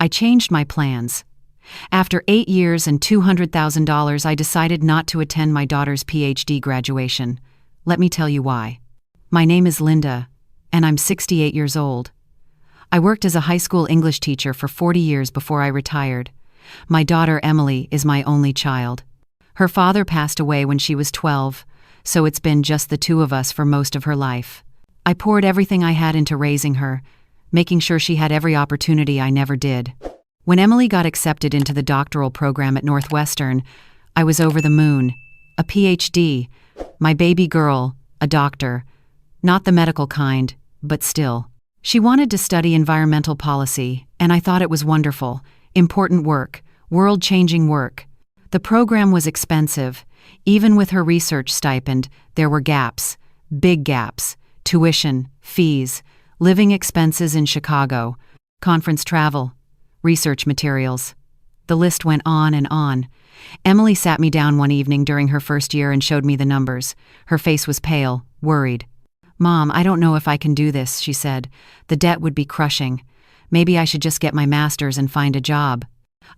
I changed my plans. After 8 years and $200,000, I decided not to attend my daughter's PhD graduation. Let me tell you why. My name is Linda, and I'm 68 years old. I worked as a high school English teacher for 40 years before I retired. My daughter Emily is my only child. Her father passed away when she was 12, so it's been just the two of us for most of her life. I poured everything I had into raising her, making sure she had every opportunity I never did. When Emily got accepted into the doctoral program at Northwestern, I was over the moon. A PhD, my baby girl, a doctor. Not the medical kind, but still. She wanted to study environmental policy, and I thought it was wonderful. Important work, world-changing work. The program was expensive. Even with her research stipend, there were gaps. Big gaps. Tuition, fees, living expenses in Chicago, conference travel, research materials. The list went on and on. Emily sat me down one evening during her first year and showed me the numbers. Her face was pale, worried. "Mom, I don't know if I can do this," she said. "The debt would be crushing. Maybe I should just get my master's and find a job."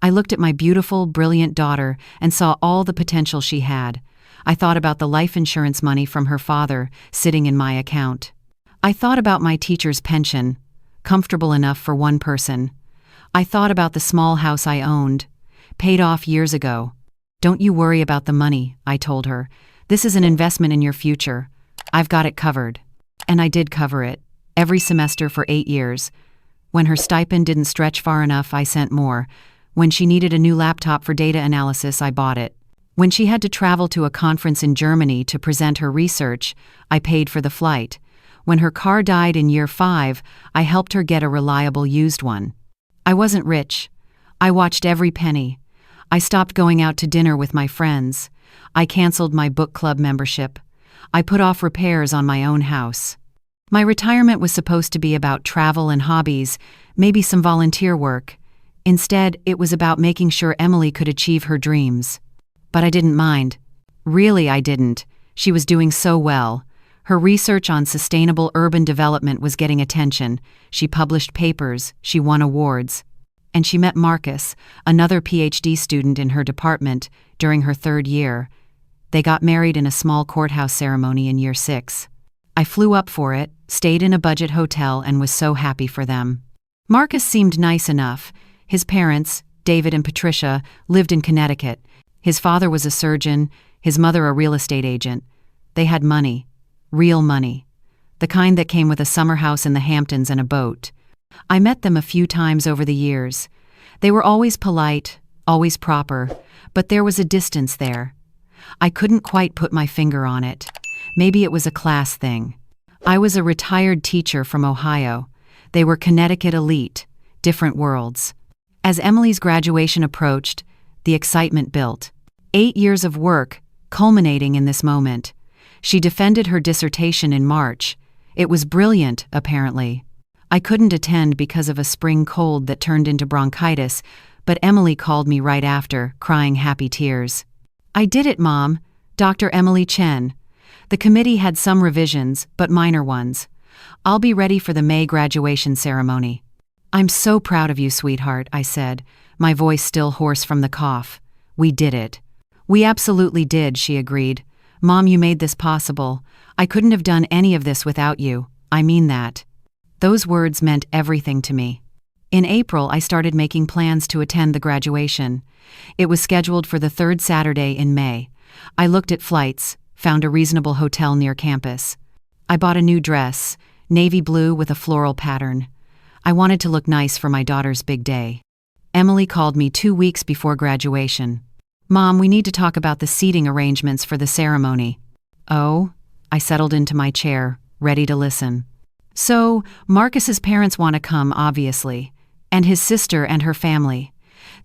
I looked at my beautiful, brilliant daughter and saw all the potential she had. I thought about the life insurance money from her father sitting in my account. I thought about my teacher's pension, comfortable enough for one person. I thought about the small house I owned, paid off years ago. "Don't you worry about the money," I told her. "This is an investment in your future. I've got it covered." And I did cover it, every semester for 8 years. When her stipend didn't stretch far enough, I sent more. When she needed a new laptop for data analysis, I bought it. When she had to travel to a conference in Germany to present her research, I paid for the flight. When her car died in year 5, I helped her get a reliable used one. I wasn't rich. I watched every penny. I stopped going out to dinner with my friends. I canceled my book club membership. I put off repairs on my own house. My retirement was supposed to be about travel and hobbies, maybe some volunteer work. Instead, it was about making sure Emily could achieve her dreams. But I didn't mind. Really, I didn't. She was doing so well. Her research on sustainable urban development was getting attention. She published papers, she won awards. And she met Marcus, another PhD student in her department, during her 3rd year. They got married in a small courthouse ceremony in year 6. I flew up for it, stayed in a budget hotel, and was so happy for them. Marcus seemed nice enough. His parents, David and Patricia, lived in Connecticut. His father was a surgeon, his mother a real estate agent. They had money. Real money. The kind that came with a summer house in the Hamptons and a boat. I met them a few times over the years. They were always polite, always proper, but there was a distance there. I couldn't quite put my finger on it. Maybe it was a class thing. I was a retired teacher from Ohio. They were Connecticut elite, different worlds. As Emily's graduation approached, the excitement built. 8 years of work, culminating in this moment. She defended her dissertation in March. It was brilliant, apparently. I couldn't attend because of a spring cold that turned into bronchitis, but Emily called me right after, crying happy tears. "I did it, Mom. Dr. Emily Chen. The committee had some revisions, but minor ones. I'll be ready for the May graduation ceremony." "I'm so proud of you, sweetheart," I said, my voice still hoarse from the cough. "We did it." "We absolutely did," she agreed. "Mom, you made this possible. I couldn't have done any of this without you. I mean that." Those words meant everything to me. In April, I started making plans to attend the graduation. It was scheduled for the 3rd Saturday in May. I looked at flights, found a reasonable hotel near campus. I bought a new dress, navy blue with a floral pattern. I wanted to look nice for my daughter's big day. Emily called me 2 weeks before graduation. "Mom, we need to talk about the seating arrangements for the ceremony." "Oh?" I settled into my chair, ready to listen. "So, Marcus's parents want to come, obviously, and his sister and her family.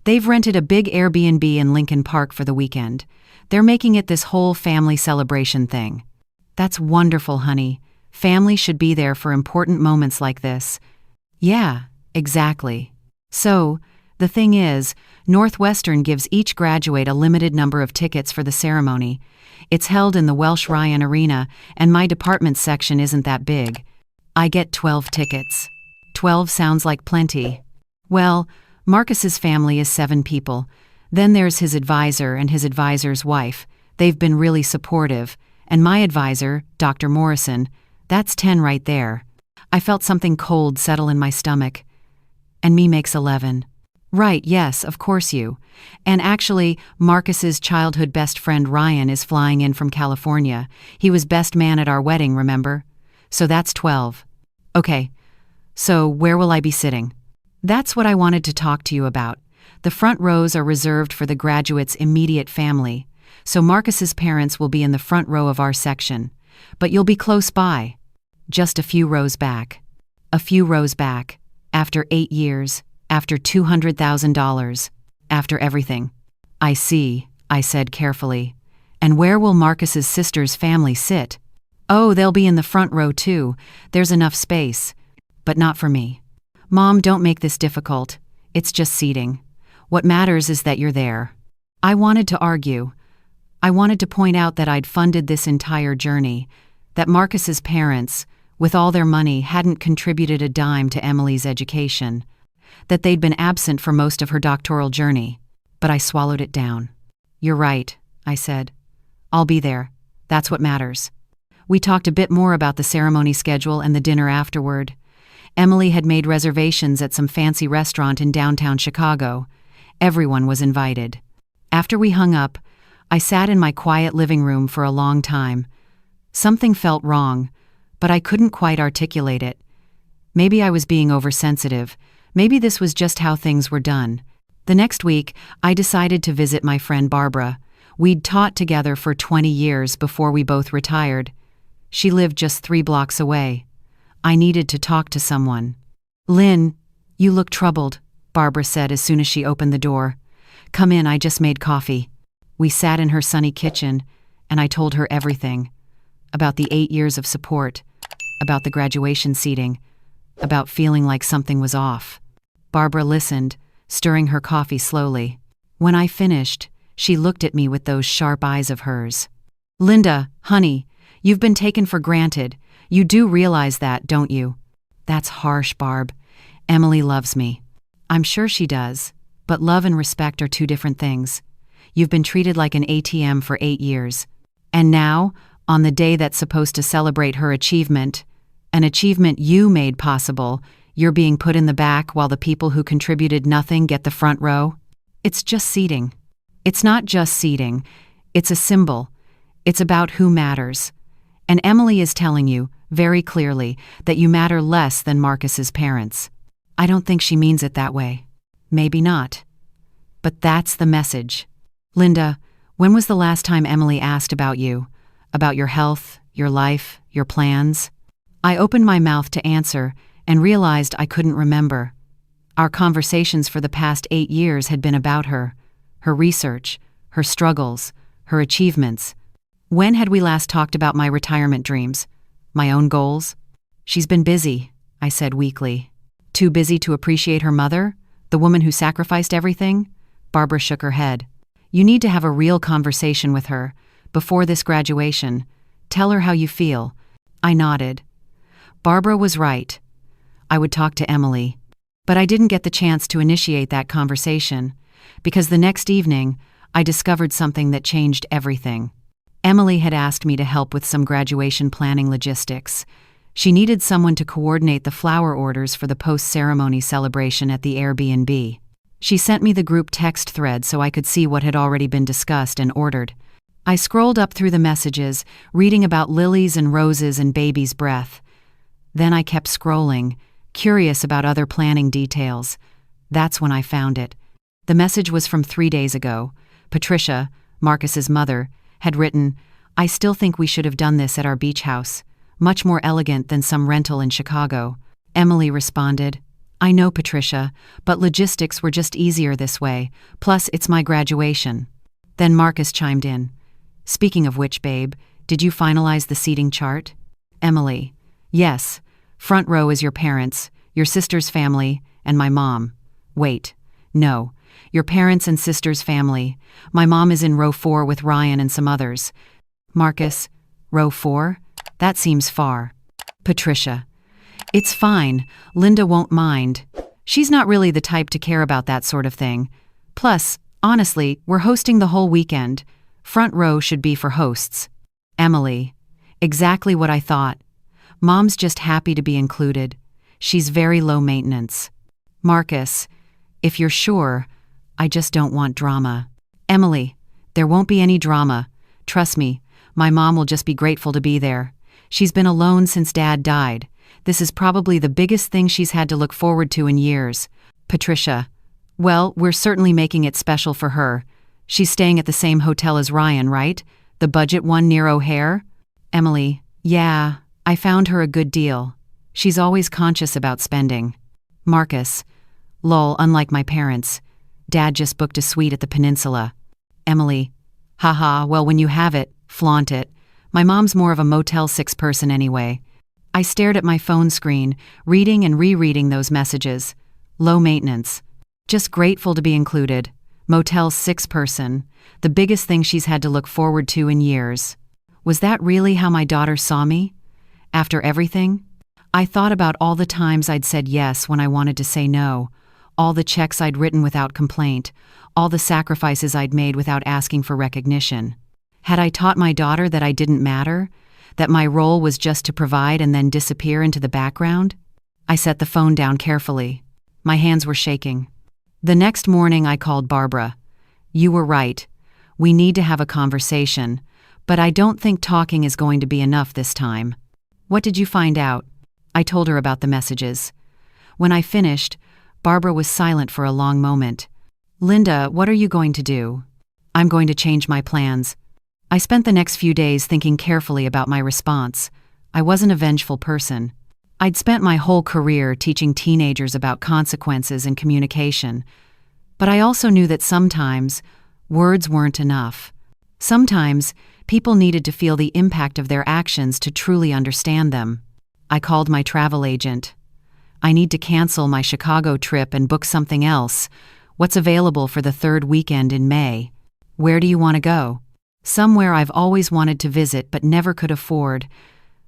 They've rented a big Airbnb in Lincoln Park for the weekend. They're making it this whole family celebration thing." "That's wonderful, honey. Family should be there for important moments like this." "Yeah, exactly. So, the thing is, Northwestern gives each graduate a limited number of tickets for the ceremony. It's held in the Welsh Ryan Arena, and my department section isn't that big. I get 12 tickets. 12 sounds like plenty. Well, Marcus's family is 7 people. Then there's his advisor and his advisor's wife. They've been really supportive. And my advisor, Dr. Morrison, that's 10 right there. I felt something cold settle in my stomach. And me makes 11. Right, yes, of course you. And actually, Marcus's childhood best friend Ryan is flying in from California. He was best man at our wedding, remember? So that's 12. Okay, so where will I be sitting? That's what I wanted to talk to you about. The front rows are reserved for the graduate's immediate family, so Marcus's parents will be in the front row of our section. But you'll be close by. Just a few rows back. A few rows back. After 8 years. After $200,000. After everything. I see, I said carefully. And where will Marcus's sister's family sit? Oh, they'll be in the front row too. There's enough space. But not for me. Mom, don't make this difficult. It's just seating. What matters is that you're there. I wanted to argue. I wanted to point out that I'd funded this entire journey, that Marcus's parents, with all their money, hadn't contributed a dime to Emily's education, that they'd been absent for most of her doctoral journey. But I swallowed it down. You're right, I said. I'll be there. That's what matters. We talked a bit more about the ceremony schedule and the dinner afterward. Emily had made reservations at some fancy restaurant in downtown Chicago. Everyone was invited. After we hung up, I sat in my quiet living room for a long time. Something felt wrong, but I couldn't quite articulate it. Maybe I was being oversensitive. Maybe this was just how things were done. The next week, I decided to visit my friend Barbara. We'd taught together for 20 years before we both retired. She lived just 3 blocks away. I needed to talk to someone. Lynn, you look troubled, Barbara said as soon as she opened the door. Come in, I just made coffee. We sat in her sunny kitchen, and I told her everything. About the 8 years of support, about the graduation seating, about feeling like something was off. Barbara listened, stirring her coffee slowly. When I finished, she looked at me with those sharp eyes of hers. Linda, honey, you've been taken for granted. You do realize that, don't you? That's harsh, Barb. Emily loves me. I'm sure she does, but love and respect are 2 different things. You've been treated like an ATM for 8 years. And now, on the day that's supposed to celebrate her achievement, an achievement you made possible, you're being put in the back while the people who contributed nothing get the front row? It's just seating. It's not just seating. It's a symbol. It's about who matters. And Emily is telling you, very clearly, that you matter less than Marcus's parents. I don't think she means it that way. Maybe not. But that's the message. Linda, when was the last time Emily asked about you? About your health, your life, your plans? I opened my mouth to answer and realized I couldn't remember. Our conversations for the past 8 years had been about her research, her struggles, her achievements. When had we last talked about my retirement dreams? My own goals? She's been busy, I said weakly. Too busy to appreciate her mother? The woman who sacrificed everything? Barbara shook her head. You need to have a real conversation with her, before this graduation. Tell her how you feel. I nodded. Barbara was right. I would talk to Emily. But I didn't get the chance to initiate that conversation, because the next evening, I discovered something that changed everything. Emily had asked me to help with some graduation planning logistics. She needed someone to coordinate the flower orders for the post-ceremony celebration at the Airbnb. She sent me the group text thread so I could see what had already been discussed and ordered. I scrolled up through the messages, reading about lilies and roses and baby's breath. Then I kept scrolling, curious about other planning details. That's when I found it. The message was from 3 days ago. Patricia, Marcus's mother, had written, I still think we should have done this at our beach house. Much more elegant than some rental in Chicago. Emily responded, I know, Patricia, but logistics were just easier this way. Plus, it's my graduation. Then Marcus chimed in. Speaking of which, babe, did you finalize the seating chart? Emily, yes. Front row is your parents, your sister's family, and my mom. Wait, no. Your parents and sister's family. My mom is in row 4 with Ryan and some others. Marcus, row 4? That seems far. Patricia, it's fine. Linda won't mind. She's not really the type to care about that sort of thing. Plus, honestly, we're hosting the whole weekend. Front row should be for hosts. Emily. Exactly what I thought. Mom's just happy to be included. She's very low maintenance. Marcus. If you're sure, I just don't want drama. Emily. There won't be any drama. Trust me, my mom will just be grateful to be there. She's been alone since Dad died. This is probably the biggest thing she's had to look forward to in years. Patricia. Well, we're certainly making it special for her. She's staying at the same hotel as Ryan, right? The budget one near O'Hare? Emily. Yeah, I found her a good deal. She's always conscious about spending. Marcus. Lol, unlike my parents. Dad just booked a suite at the Peninsula. Emily. Haha, well, when you have it, flaunt it. My mom's more of a Motel 6 person anyway. I stared at my phone screen, reading and rereading those messages. Low maintenance. Just grateful to be included. Motel 6 person. The biggest thing she's had to look forward to in years. Was that really how my daughter saw me? After everything? I thought about all the times I'd said yes when I wanted to say no, all the checks I'd written without complaint, all the sacrifices I'd made without asking for recognition. Had I taught my daughter that I didn't matter? That my role was just to provide and then disappear into the background? I set the phone down carefully. My hands were shaking. The next morning I called Barbara. You were right. We need to have a conversation, but I don't think talking is going to be enough this time. What did you find out? I told her about the messages. When I finished, Barbara was silent for a long moment. Linda, what are you going to do? I'm going to change my plans. I spent the next few days thinking carefully about my response. I wasn't a vengeful person. I'd spent my whole career teaching teenagers about consequences and communication. But I also knew that sometimes, words weren't enough. Sometimes, people needed to feel the impact of their actions to truly understand them. I called my travel agent. I need to cancel my Chicago trip and book something else. What's available for the third weekend in May? Where do you want to go? Somewhere I've always wanted to visit but never could afford.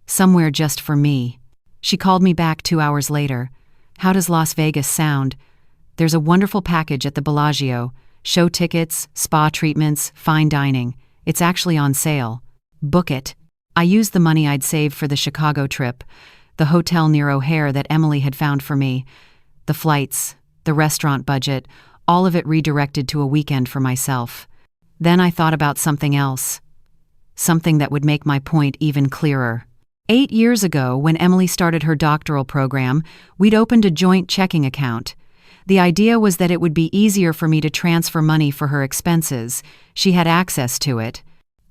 Somewhere just for me. She called me back 2 hours later. How does Las Vegas sound? There's a wonderful package at the Bellagio. Show tickets, spa treatments, fine dining. It's actually on sale. Book it. I used the money I'd saved for the Chicago trip, the hotel near O'Hare that Emily had found for me, the flights, the restaurant budget, all of it redirected to a weekend for myself. Then I thought about something else. Something that would make my point even clearer. 8 years ago, when Emily started her doctoral program, we'd opened a joint checking account. The idea was that it would be easier for me to transfer money for her expenses. She had access to it.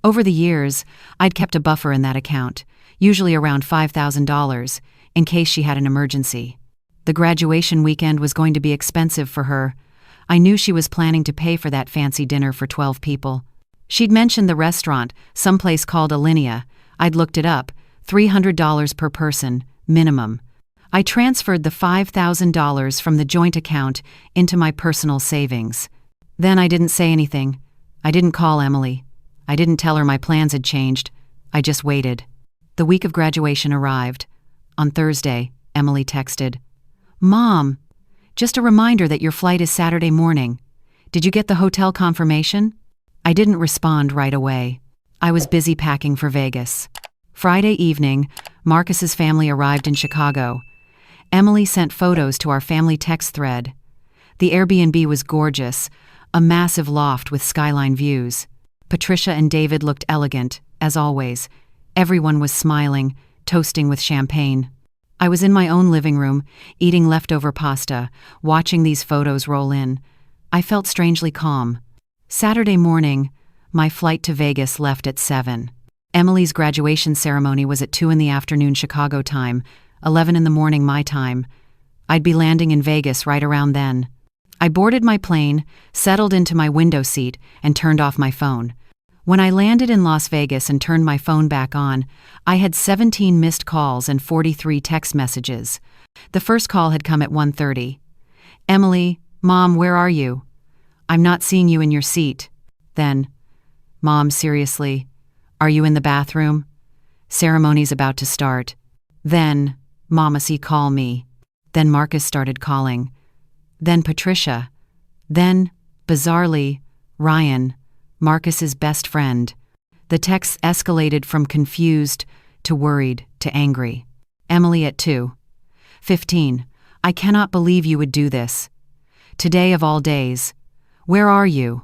Over the years, I'd kept a buffer in that account, usually around $5,000, in case she had an emergency. The graduation weekend was going to be expensive for her. I knew she was planning to pay for that fancy dinner for 12 people. She'd mentioned the restaurant, someplace called Alinea. I'd looked it up, $300 per person, minimum. I transferred the $5,000 from the joint account into my personal savings. Then I didn't say anything. I didn't call Emily. I didn't tell her my plans had changed. I just waited. The week of graduation arrived. On Thursday, Emily texted, "Mom, just a reminder that your flight is Saturday morning. Did you get the hotel confirmation?" I didn't respond right away. I was busy packing for Vegas. Friday evening, Marcus's family arrived in Chicago. Emily sent photos to our family text thread. The Airbnb was gorgeous, a massive loft with skyline views. Patricia and David looked elegant, as always. Everyone was smiling, toasting with champagne. I was in my own living room, eating leftover pasta, watching these photos roll in. I felt strangely calm. Saturday morning, my flight to Vegas left at 7. Emily's graduation ceremony was at 2 in the afternoon Chicago time, 11 in the morning my time. I'd be landing in Vegas right around then. I boarded my plane, settled into my window seat, and turned off my phone. When I landed in Las Vegas and turned my phone back on, I had 17 missed calls and 43 text messages. The first call had come at 1:30. "Emily, Mom, where are you? I'm not seeing you in your seat." Then, "Mom, seriously, are you in the bathroom? Ceremony's about to start." Then, "Mama, see, call me." Then Marcus started calling. then Patricia, then, bizarrely, Ryan, Marcus's best friend. The texts escalated from confused to worried to angry. Emily at 2:15. I cannot believe you would do this. Today of all days. Where are you?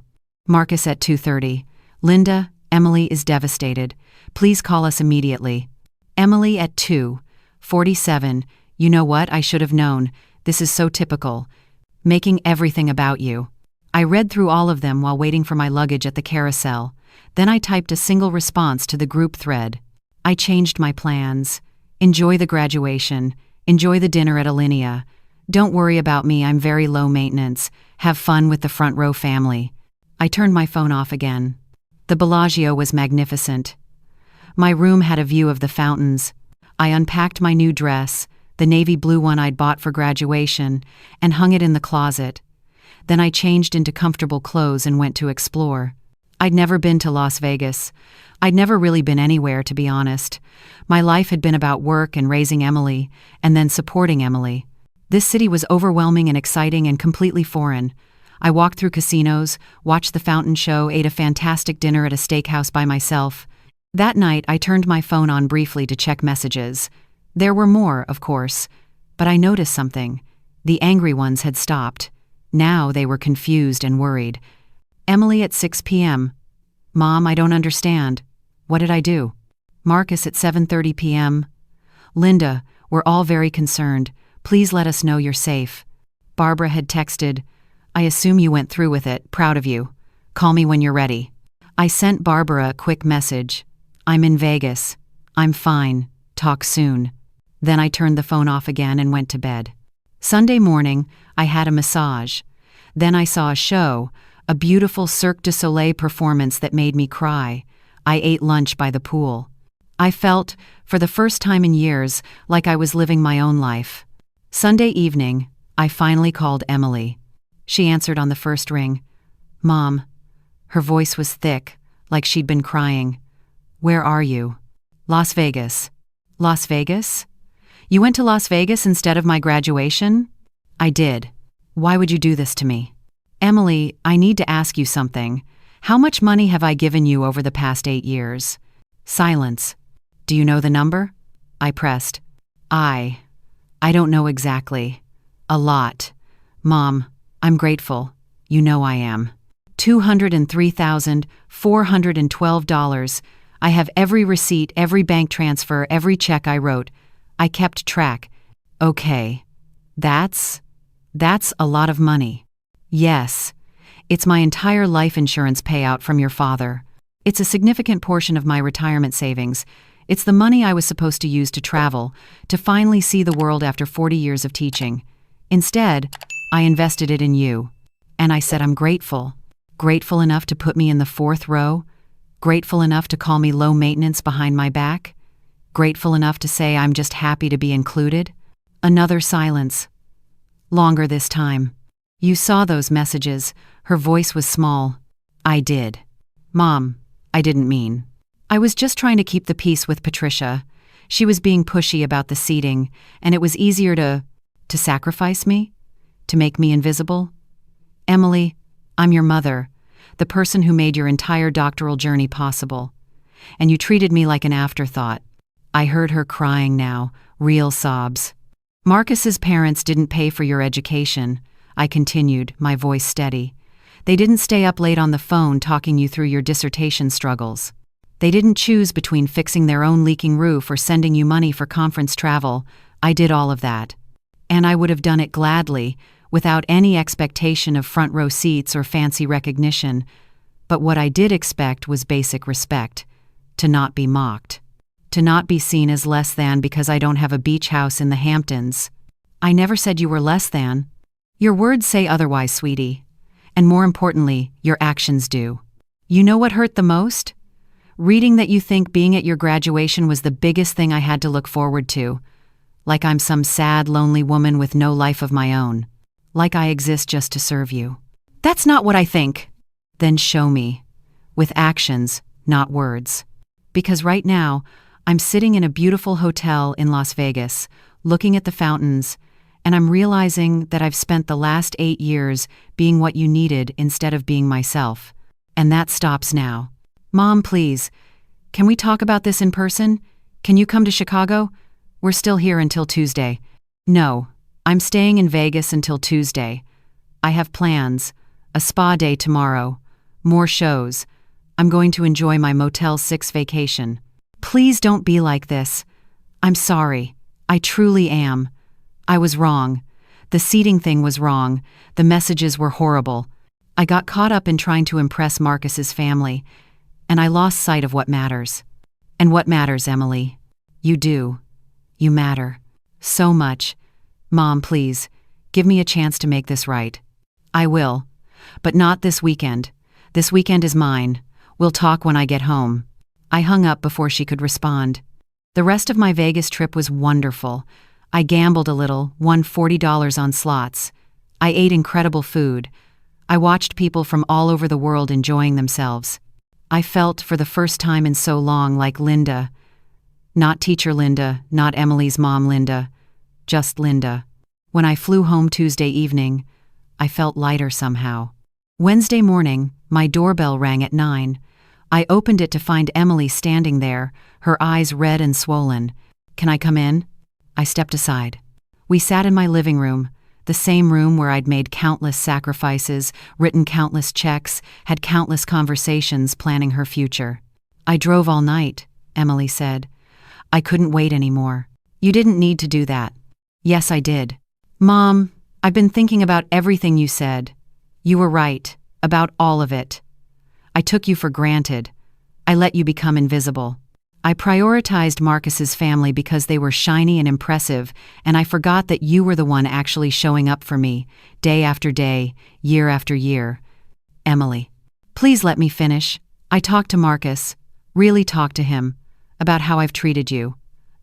Marcus at 2:30. Linda, Emily is devastated. Please call us immediately. Emily at 2:47. You know what, I should have known. This is so typical. Making everything about you. I read through all of them while waiting for my luggage at the carousel. Then I typed a single response to the group thread. I changed my plans. Enjoy the graduation. Enjoy the dinner at Alinea. Don't worry about me, I'm very low maintenance. Have fun with the front row family. I turned my phone off again. The Bellagio was magnificent. My room had a view of the fountains. I unpacked my new dress, the navy blue one I'd bought for graduation, and hung it in the closet. Then I changed into comfortable clothes and went to explore. I'd never been to Las Vegas. I'd never really been anywhere, to be honest. My life had been about work and raising Emily, and then supporting Emily. This city was overwhelming and exciting and completely foreign. I walked through casinos, watched the fountain show, ate a fantastic dinner at a steakhouse by myself. That night, I turned my phone on briefly to check messages. There were more, of course, but I noticed something. The angry ones had stopped. Now they were confused and worried. Emily at 6 p.m. Mom, I don't understand. What did I do? Marcus at 7:30 p.m. Linda, we're all very concerned. Please let us know you're safe. Barbara had texted, I assume you went through with it, proud of you. Call me when you're ready. I sent Barbara a quick message. I'm in Vegas. I'm fine. Talk soon. Then I turned the phone off again and went to bed. Sunday morning, I had a massage. Then I saw a show, a beautiful Cirque du Soleil performance that made me cry. I ate lunch by the pool. I felt, for the first time in years, like I was living my own life. Sunday evening, I finally called Emily. She answered on the first ring. Mom. Her voice was thick, like she'd been crying. Where are you? Las Vegas. Las Vegas? You went to Las Vegas instead of my graduation? I did. Why would you do this to me? Emily, I need to ask you something. How much money have I given you over the past 8 years? Silence. Do you know the number? I pressed. I don't know exactly. A lot. Mom, I'm grateful. You know I am. $203,412. I have every receipt, every bank transfer, every check I wrote. I kept track. Okay. That's a lot of money. Yes. It's my entire life insurance payout from your father. It's a significant portion of my retirement savings. It's the money I was supposed to use to travel, to finally see the world after 40 years of teaching. Instead, I invested it in you. And I said I'm grateful. Grateful enough to put me in the 4th row? Grateful enough to call me low maintenance behind my back? Grateful enough to say I'm just happy to be included? Another silence. Longer this time. You saw those messages. Her voice was small. I did. Mom, I didn't mean. I was just trying to keep the peace with Patricia. She was being pushy about the seating, and it was easier to sacrifice me? To make me invisible? Emily, I'm your mother, the person who made your entire doctoral journey possible. And you treated me like an afterthought. I heard her crying now, real sobs. Marcus's parents didn't pay for your education, I continued, my voice steady. They didn't stay up late on the phone talking you through your dissertation struggles. They didn't choose between fixing their own leaking roof or sending you money for conference travel. I did all of that. And I would have done it gladly, without any expectation of front row seats or fancy recognition. But what I did expect was basic respect. To not be mocked. To not be seen as less than because I don't have a beach house in the Hamptons. I never said you were less than. Your words say otherwise, sweetie. And more importantly, your actions do. You know what hurt the most? Reading that you think being at your graduation was the biggest thing I had to look forward to. Like I'm some sad, lonely woman with no life of my own. Like I exist just to serve you. That's not what I think. Then show me. With actions, not words. Because right now, I'm sitting in a beautiful hotel in Las Vegas, looking at the fountains, And I'm realizing that I've spent the last 8 years being what you needed instead of being myself. And that stops now. Mom, please, can we talk about this in person? Can you come to Chicago? We're still here until Tuesday. No, I'm staying in Vegas until Tuesday. I have plans. A spa day tomorrow. More shows. I'm going to enjoy my Motel 6 vacation. Please don't be like this. I'm sorry. I truly am. I was wrong. The seating thing was wrong. The messages were horrible. I got caught up in trying to impress Marcus's family, and I lost sight of what matters. And what matters, Emily? You do. You matter. So much. Mom, please, give me a chance to make this right. I will. But not this weekend. This weekend is mine. We'll talk when I get home. I hung up before she could respond. The rest of my Vegas trip was wonderful. I gambled a little, won $40 on slots. I ate incredible food. I watched people from all over the world enjoying themselves. I felt, for the first time in so long, like Linda. Not teacher Linda, not Emily's mom Linda. Just Linda. When I flew home Tuesday evening, I felt lighter somehow. Wednesday morning, my doorbell rang at 9. I opened it to find Emily standing there, her eyes red and swollen. Can I come in? I stepped aside. We sat in my living room, the same room where I'd made countless sacrifices, written countless checks, had countless conversations planning her future. I drove all night, Emily said. I couldn't wait anymore. You didn't need to do that. Yes, I did. Mom, I've been thinking about everything you said. You were right, about all of it. I took you for granted. I let you become invisible. I prioritized Marcus's family because they were shiny and impressive, and I forgot that you were the one actually showing up for me, day after day, year after year. Emily. Please let me finish. I talked to Marcus, really talked to him, about how I've treated you,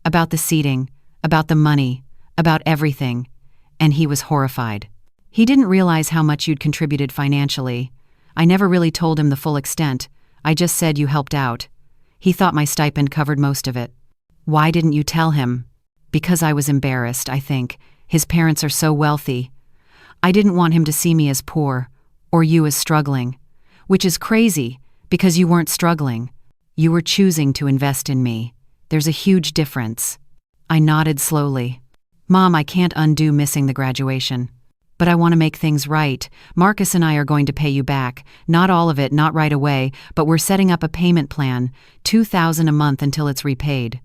about the seating, about the money, about everything, and he was horrified. He didn't realize how much you'd contributed financially. I never really told him the full extent. I just said you helped out. He thought my stipend covered most of it. Why didn't you tell him? Because I was embarrassed, I think. His parents are so wealthy. I didn't want him to see me as poor, or you as struggling. Which is crazy, because you weren't struggling. You were choosing to invest in me. There's a huge difference. I nodded slowly. Mom, I can't undo missing the graduation. But I want to make things right. Marcus and I are going to pay you back. Not all of it, not right away, but we're setting up a payment plan, $2,000 a month until it's repaid.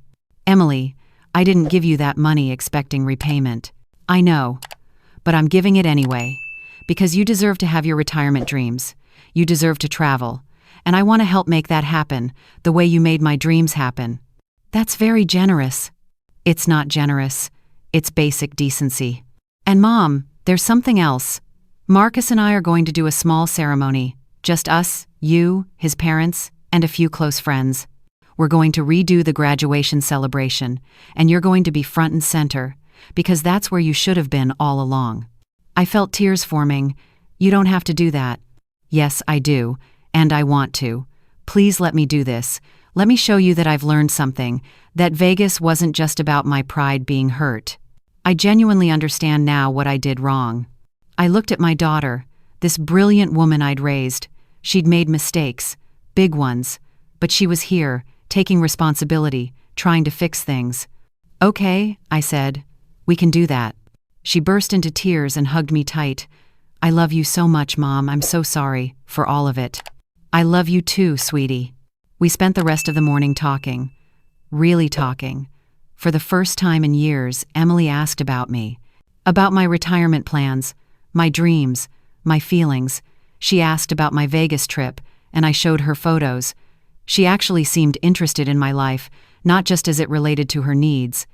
Emily, I didn't give you that money expecting repayment. I know, but I'm giving it anyway. Because you deserve to have your retirement dreams. You deserve to travel. And I want to help make that happen, the way you made my dreams happen. That's very generous. It's not generous. It's basic decency. And Mom, there's something else. Marcus and I are going to do a small ceremony. Just us, you, his parents, and a few close friends. We're going to redo the graduation celebration, and you're going to be front and center, because that's where you should have been all along. I felt tears forming. You don't have to do that. Yes, I do, and I want to. Please let me do this. Let me show you that I've learned something, that Vegas wasn't just about my pride being hurt. I genuinely understand now what I did wrong. I looked at my daughter, this brilliant woman I'd raised. She'd made mistakes, big ones, but she was here, taking responsibility, trying to fix things. Okay, I said, we can do that. She burst into tears and hugged me tight. I love you so much, Mom. I'm so sorry for all of it. I love you too, sweetie. We spent the rest of the morning talking, really talking. For the first time in years, Emily asked about me, about my retirement plans, my dreams, my feelings. She asked about my Vegas trip, and I showed her photos. She actually seemed interested in my life, not just as it related to her needs.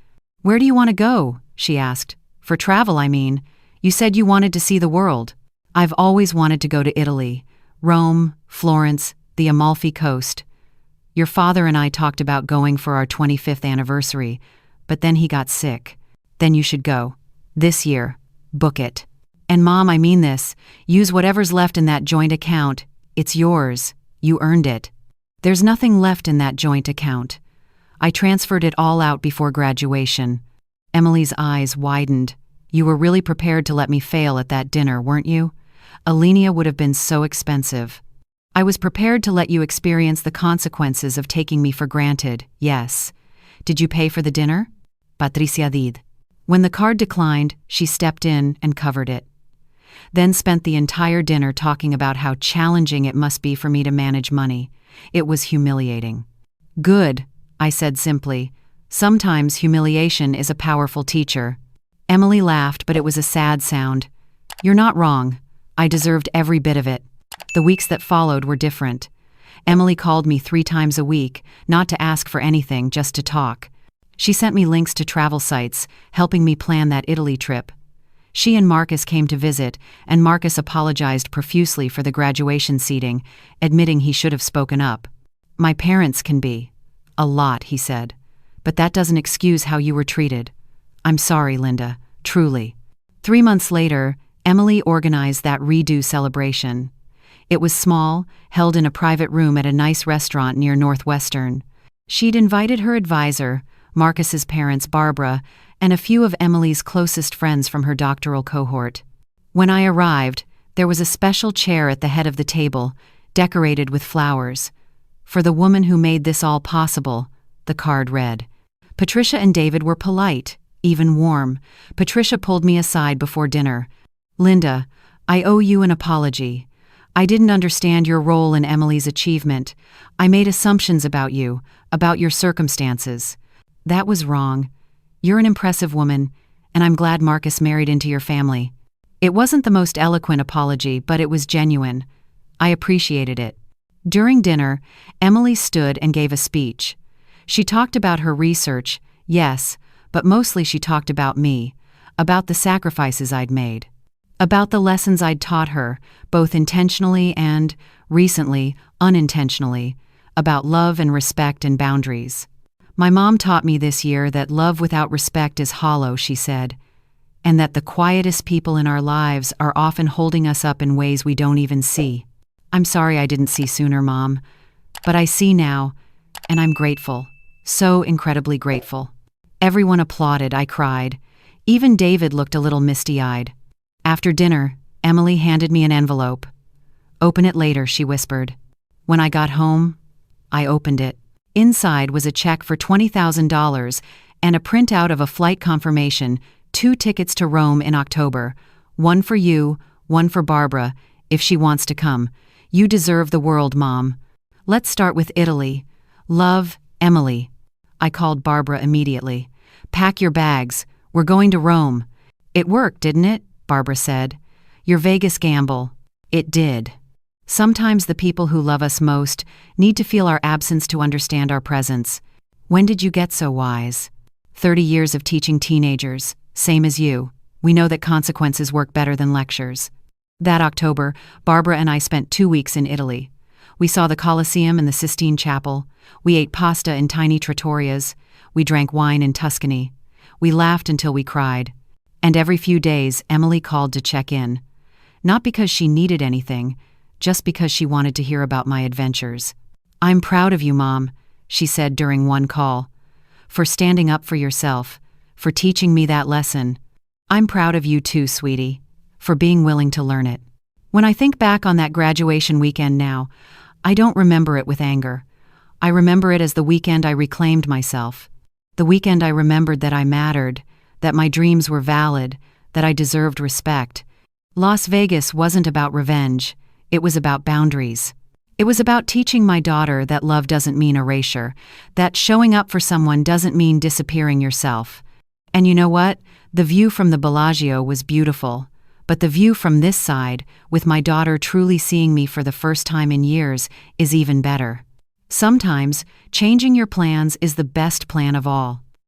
Where do you want to go? She asked. For travel, I mean. You said you wanted to see the world. I've always wanted to go to Italy, Rome, Florence, the Amalfi Coast. Your father and I talked about going for our 25th anniversary, but then he got sick. Then you should go. This year. Book it. And Mom, I mean this. Use whatever's left in that joint account. It's yours. You earned it. There's nothing left in that joint account. I transferred it all out before graduation. Emily's eyes widened. You were really prepared to let me fail at that dinner, weren't you? Alenia would have been so expensive. I was prepared to let you experience the consequences of taking me for granted, yes. Did you pay for the dinner? Patricia did. When the card declined, she stepped in and covered it. Then spent the entire dinner talking about how challenging it must be for me to manage money. It was humiliating. Good, I said simply. Sometimes humiliation is a powerful teacher. Emily laughed, but it was a sad sound. You're not wrong. I deserved every bit of it. The weeks that followed were different. Emily called me 3 times a week, not to ask for anything, just to talk. She sent me links to travel sites, helping me plan that Italy trip. She and Marcus came to visit, and Marcus apologized profusely for the graduation seating, admitting he should have spoken up. My parents can be. A lot, he said. But that doesn't excuse how you were treated. I'm sorry, Linda, truly. 3 months later, Emily organized that redo celebration. It was small, held in a private room at a nice restaurant near Northwestern. She'd invited her advisor, Marcus's parents Barbara, and a few of Emily's closest friends from her doctoral cohort. When I arrived, there was a special chair at the head of the table, decorated with flowers. For the woman who made this all possible, the card read. Patricia and David were polite, even warm. Patricia pulled me aside before dinner. Linda, I owe you an apology. I didn't understand your role in Emily's achievement. I made assumptions about you, about your circumstances. That was wrong. You're an impressive woman, and I'm glad Marcus married into your family. It wasn't the most eloquent apology, but it was genuine. I appreciated it. During dinner, Emily stood and gave a speech. She talked about her research, yes, but mostly she talked about me, about the sacrifices I'd made, about the lessons I'd taught her, both intentionally and, recently, unintentionally, about love and respect and boundaries. My mom taught me this year that love without respect is hollow, she said, and that the quietest people in our lives are often holding us up in ways we don't even see. I'm sorry I didn't see sooner, Mom, but I see now, and I'm grateful, so incredibly grateful. Everyone applauded, I cried. Even David looked a little misty-eyed. After dinner, Emily handed me an envelope. Open it later, she whispered. When I got home, I opened it. Inside was a check for $20,000 and a printout of a flight confirmation, 2 tickets to Rome in October, one for you, one for Barbara, if she wants to come. You deserve the world, Mom. Let's start with Italy. Love, Emily. I called Barbara immediately. Pack your bags. We're going to Rome. It worked, didn't it? Barbara said. Your Vegas gamble. It did. Sometimes the people who love us most need to feel our absence to understand our presence. When did you get so wise? 30 years of teaching teenagers, same as you. We know that consequences work better than lectures. That October, Barbara and I spent 2 weeks in Italy. We saw the Colosseum and the Sistine Chapel. We ate pasta in tiny trattorias. We drank wine in Tuscany. We laughed until we cried. And every few days, Emily called to check in. Not because she needed anything, just because she wanted to hear about my adventures. I'm proud of you, Mom, she said during one call. For standing up for yourself, for teaching me that lesson. I'm proud of you too, sweetie, for being willing to learn it. When I think back on that graduation weekend now, I don't remember it with anger. I remember it as the weekend I reclaimed myself. The weekend I remembered that I mattered, that my dreams were valid, that I deserved respect. Las Vegas wasn't about revenge. It was about boundaries. It was about teaching my daughter that love doesn't mean erasure, that showing up for someone doesn't mean disappearing yourself. And you know what? The view from the Bellagio was beautiful. But the view from this side, with my daughter truly seeing me for the first time in years, is even better. Sometimes, changing your plans is the best plan of all.